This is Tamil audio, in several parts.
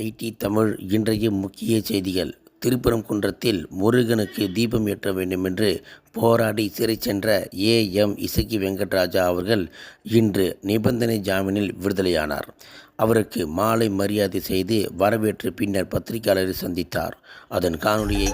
ஐடி தமிழ் இன்றைய முக்கிய செய்திகள். திருப்பரங்குன்றத்தில் முருகனுக்கு தீபம் ஏற்ற வேண்டும் என்று போராடி சிறை சென்ற ஏஎம் இசக்கி வெங்கட்ராஜா அவர்கள் இன்று நிபந்தனை ஜாமீனில் விடுதலையானார். அவருக்கு மாலை மரியாதை செய்து வரவேற்று பின்னர் பத்திரிகையாளரை சந்தித்தார். அதன் காணொலியை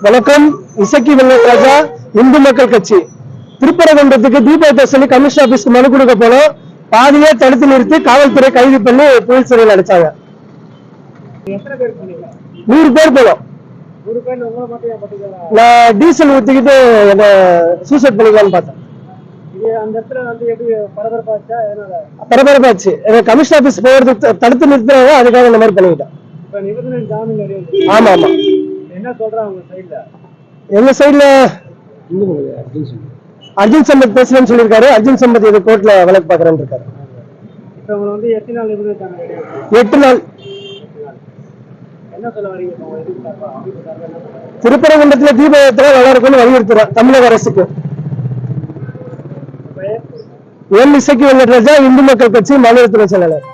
வணக்கம். இசக்கி வெங்கட்ராஜா, இந்து மக்கள் கட்சி. திருப்பரங்குன்றத்துக்கு தீபத்தை சொல்லி கமிஷன் ஆபீஸ்க்கு மனு கொடுக்க போனோம். பாதியே தடுத்து நிறுத்தி காவல்துறை கைது பண்ணி போலீஸ் சிறையில் அடைச்சாங்க. 100 பேர் போனோம். நான் டீசல் ஊத்திக்கிட்டு என்ன சூசைட் பண்ணிக்கலாம்னு பார்த்தேன். பரபரப்பாச்சு. கமிஷன் ஆபீஸ் போறது தடுத்து நிறுத்துறாங்க, அதுக்காக இந்த மாதிரி பண்ணிக்கிட்டேன். ஆமா ஆமா. என்ன சொல்றாங்க சைடுல? எங்க சைடுல அர்ஜுன் சம்பத் பேசுறேன்னு சொல்லியிருக்காரு. அர்ஜுன் சம்பத் இது கோர்ட்ல வழக்கு பாக்குறேன்னு இருக்காரு. இப்ப அவங்க வந்து எத்தனை நாள் இருக்காங்க? 8 நாள். என்ன சொல்ல வரீங்க? திருப்பரங்குன்றத்துல தீபத்துல நல்லா இருக்கும்னு வலியுறுத்துறோம் தமிழக அரசுக்கு. எம் இசக்கி வெங்கட்ராஜா, இந்து மக்கள் கட்சி மாநில துணை செயலாளர்.